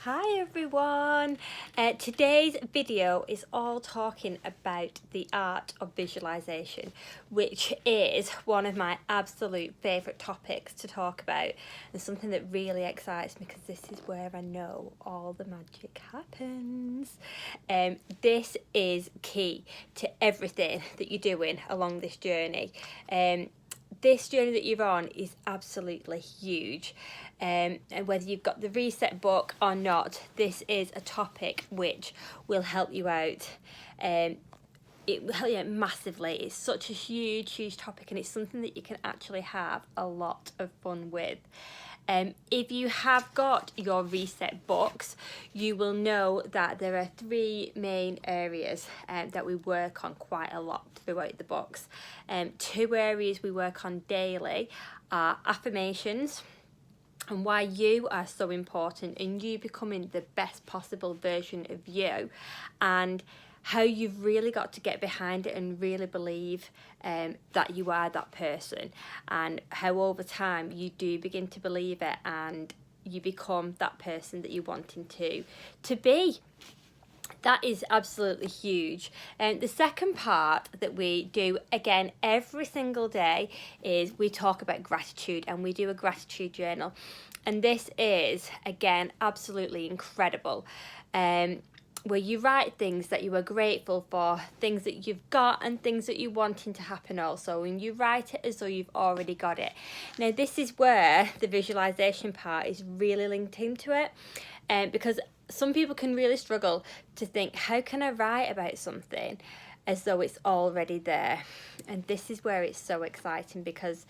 Hi everyone! Today's video is all talking about the art of visualization, which is one of my absolute favourite topics to talk about and something that really excites me because this is where I know all the magic happens. This is key to everything that you're doing along this journey. This journey that you're on is absolutely huge. And whether you've got the reset book or not, this is a topic which will help you out. It will help you out massively. It's such a huge topic, and it's something that you can actually have a lot of fun with. If you have got your reset books, you will know that there are three main areas that we work on quite a lot throughout the books. Two areas we work on daily are affirmations, and why you are so important and you becoming the best possible version of you, and how you've really got to get behind it and really believe that you are that person, and how over time you do begin to believe it and you become that person that you're wanting to be. That is absolutely huge. And the second part that we do again every single day is we talk about gratitude, and we do a gratitude journal. And this is again absolutely incredible. Where you write things that you are grateful for, things that you've got and things that you're wanting to happen also, and you write it as though you've already got it. Now this is where the visualization part is really linked into it, because some people can really struggle to think, how can I write about something as though it's already there? And this is where it's so exciting, because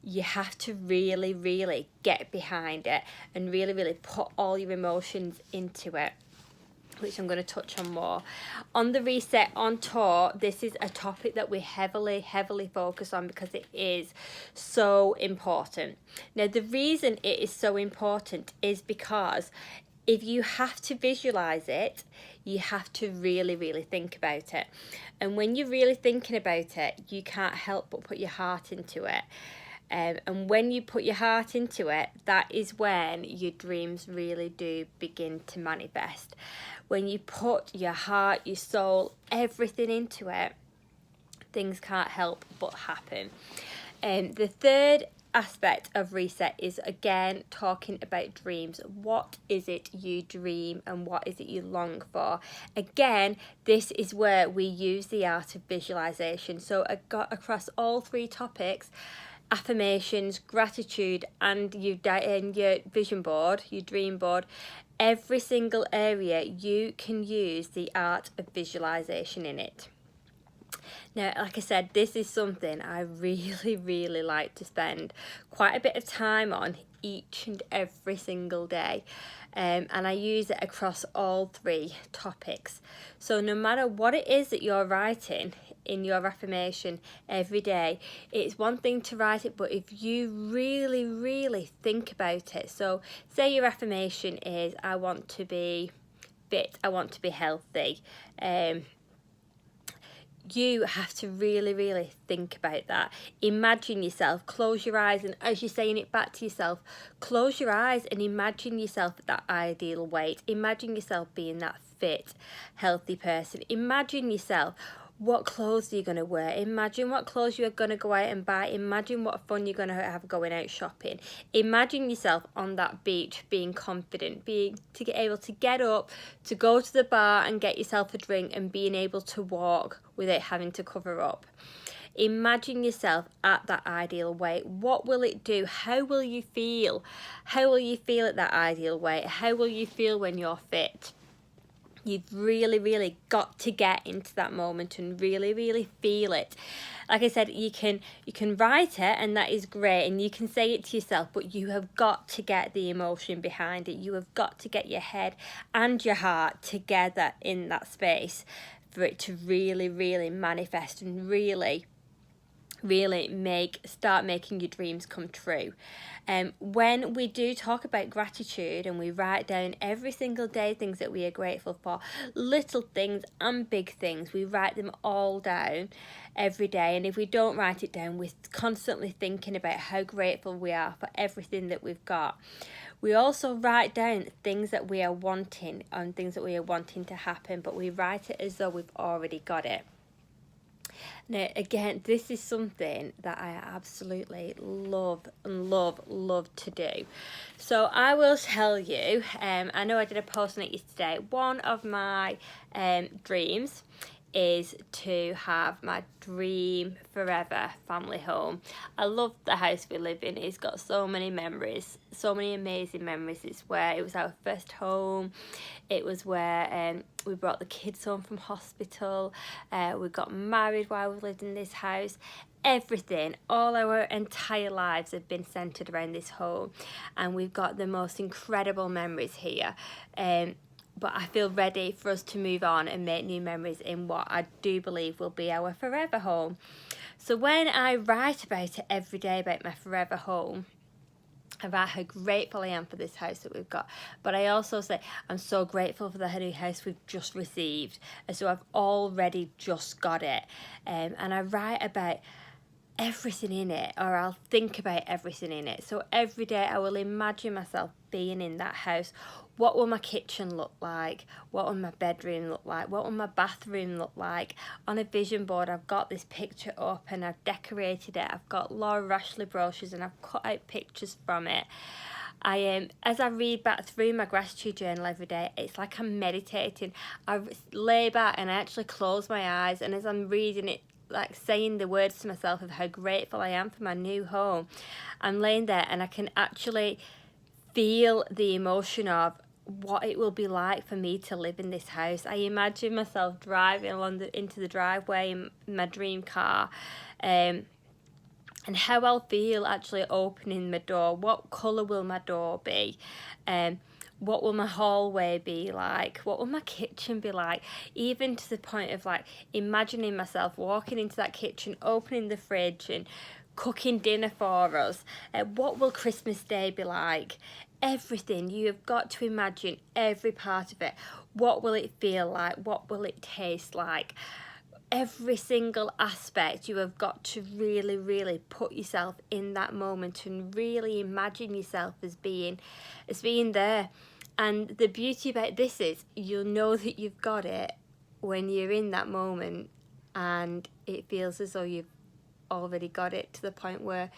you have to really get behind it and really put all your emotions into it, which I'm going to touch on more. On the Reset on Tour, this is a topic that we heavily focus on because it is so important. Now, the reason it is so important is because if you have to visualize it, you have to really think about it. And when you're really thinking about it, you can't help but put your heart into it. And when you put your heart into it, that is when your dreams really do begin to manifest. When you put your heart, your soul, everything into it, things can't help but happen. The third aspect of reset is again talking about dreams. What is it you dream and what is it you long for? Again, this is where we use the art of visualization. So I got across all three topics: affirmations, gratitude, and your vision board, your dream board. Every single area you can use the art of visualization in it. Now, like I said, this is something I really like to spend quite a bit of time on each and every single day. And I use it across all three topics. So no matter what it is that you're writing in your affirmation every day, it's one thing to write it, but if you really think about it. So say your affirmation is, I want to be fit, I want to be healthy. You have to really think about that. Imagine yourself, close your eyes, and as you're saying it back to yourself, close your eyes and imagine yourself at that ideal weight. Imagine yourself being that fit, healthy person. Imagine yourself, what clothes are you going to wear? Imagine what clothes you're going to go out and buy. Imagine what fun you're going to have going out shopping. Imagine yourself on that beach being confident, being able to get up, to go to the bar and get yourself a drink, and being able to walk without having to cover up. Imagine yourself at that ideal weight. What will it do? How will you feel? How will you feel at that ideal weight? How will you feel when you're fit? You've really got to get into that moment and really feel it. Like I said, you can write it, and that is great, and you can say it to yourself, but you have got to get the emotion behind it. You have got to get your head and your heart together in that space for it to really manifest and really start making your dreams come true. When we do talk about gratitude and we write down every single day things that we are grateful for, little things and big things, we write them all down every day. And if we don't write it down, we're constantly thinking about how grateful we are for everything that we've got. We also write down things that we are wanting and things that we are wanting to happen, but we write it as though we've already got it. Now, again, this is something that I absolutely love to do. So I will tell you, I know I did a post on it yesterday. One of my dreams is to have my dream forever family home. I love the house we live in. It's got so many memories, so many amazing memories. It was our first home. It was where we brought the kids home from hospital. We got married while we lived in this house. Everything, all our entire lives have been centered around this home, and we've got the most incredible memories here. But I feel ready for us to move on and make new memories in what I do believe will be our forever home. So when I write about it every day, about my forever home, about how grateful I am for this house that we've got, but I also say I'm so grateful for the new house we've just received, and so I've already just got it. And I write about everything in it, or I'll think about everything in it. So every day I will imagine myself being in that house. What will my kitchen look like? What will my bedroom look like? What will my bathroom look like? On a vision board, I've got this picture up and I've decorated it. I've got Laura Rashley brochures and I've cut out pictures from it. As I read back through my gratitude journal every day, it's like I'm meditating. I lay back and I actually close my eyes, and as I'm reading it, like saying the words to myself of how grateful I am for my new home, I'm laying there and I can actually feel the emotion of what it will be like for me to live in this house. I imagine myself driving into the driveway in my dream car, and how I'll feel actually opening my door. What colour will my door be? What will my hallway be like? What will my kitchen be like? Even to the point of like imagining myself walking into that kitchen, opening the fridge and cooking dinner for us. What will Christmas Day be like? Everything. You have got to imagine every part of it. What will it feel like? What will it taste like? Every single aspect. You have got to really put yourself in that moment and really imagine yourself as being there. And the beauty about this is you'll know that you've got it when you're in that moment, and it feels as though you've already got it, to the point where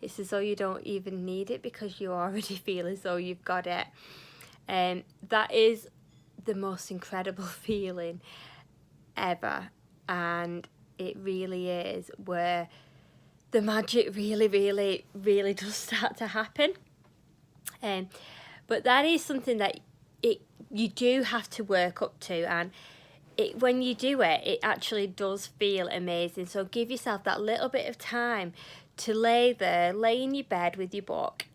it's as though you don't even need it because you already feel as though you've got it. And that is the most incredible feeling ever. And it really is where the magic really does start to happen. But that is something that you do have to work up to, and when you do it, it actually does feel amazing. So give yourself that little bit of time to lay in your bed with your book,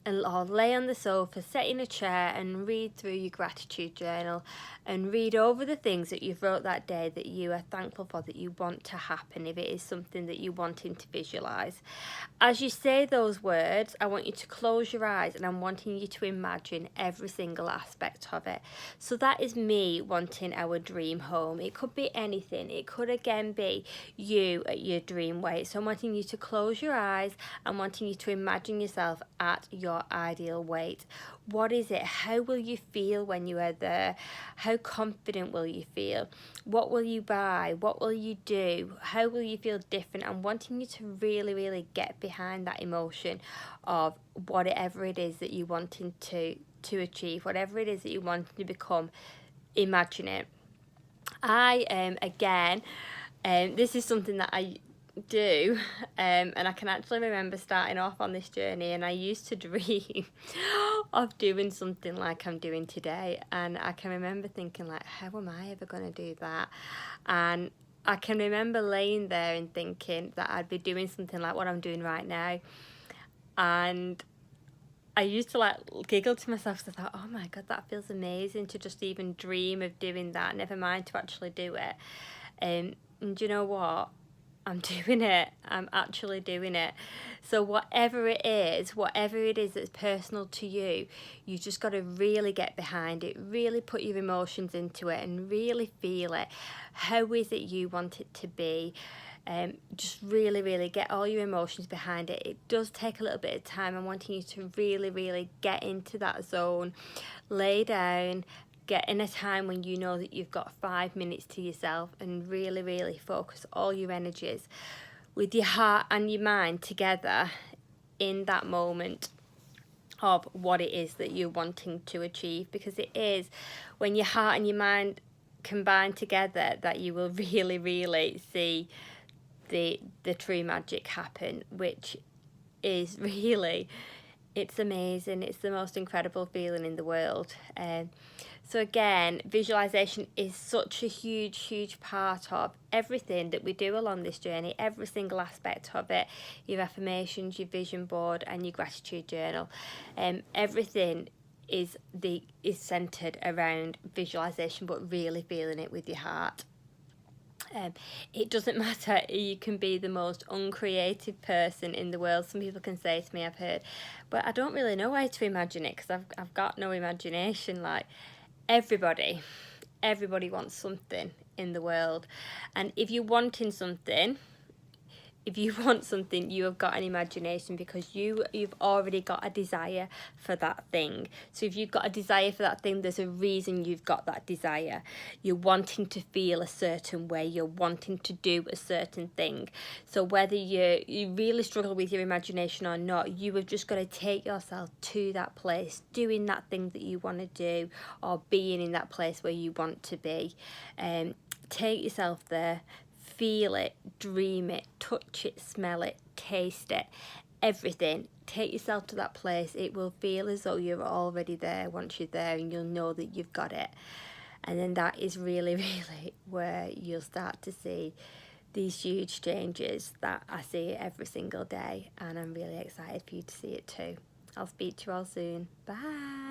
or lay on the sofa, sit in a chair and read through your gratitude journal and read over the things that you've wrote that day that you are thankful for, that you want to happen, if it is something that you're wanting to visualise. As you say those words, I want you to close your eyes and I'm wanting you to imagine every single aspect of it. So that is me wanting our dream home. It could be anything. It could again be you at your dream weight. So I'm wanting you to close your eyes. I'm wanting you to imagine yourself at your ideal weight. What is it? How will you feel when you are there? How confident will you feel? What will you buy? What will you do? How will you feel different? I'm wanting you to really get behind that emotion of whatever it is that you're wanting to achieve, whatever it is that you want to become. Imagine it. This is something that I do, and I can actually remember starting off on this journey, and I used to dream of doing something like I'm doing today, and I can remember thinking like, how am I ever going to do that? And I can remember laying there and thinking that I'd be doing something like what I'm doing right now, and I used to like giggle to myself because I thought, oh my god, that feels amazing to just even dream of doing that, never mind to actually do it. And do you know what? I'm doing it. I'm actually doing it. So whatever it is that's personal to you, you just got to really get behind it, really put your emotions into it and really feel it. How is it you want it to be? Just really get all your emotions behind it. It does take a little bit of time. I'm wanting you to really get into that zone, lay down, get in a time when you know that you've got 5 minutes to yourself, and really focus all your energies with your heart and your mind together in that moment of what it is that you're wanting to achieve, because it is when your heart and your mind combine together that you will really see the true magic happen, which is really, it's amazing. It's the most incredible feeling in the world. So again, visualization is such a huge part of everything that we do along this journey, every single aspect of it, your affirmations, your vision board and your gratitude journal. Everything is centered around visualization, but really feeling it with your heart. It doesn't matter, you can be the most uncreative person in the world. Some people can say to me, I've heard, but I don't really know how to imagine it because I've got no imagination. Like, everybody wants something in the world, and if you're wanting something, if you want something, you have got an imagination, because you've already got a desire for that thing. So if you've got a desire for that thing, there's a reason you've got that desire. You're wanting to feel a certain way, you're wanting to do a certain thing. So whether you really struggle with your imagination or not, you have just got to take yourself to that place, doing that thing that you want to do, or being in that place where you want to be. Take yourself there. Feel it, dream it, touch it, smell it, taste it, everything. Take yourself to that place. It will feel as though you're already there once you're there, and you'll know that you've got it. And then that is really where you'll start to see these huge changes that I see every single day, and I'm really excited for you to see it too. I'll speak to you all soon. Bye.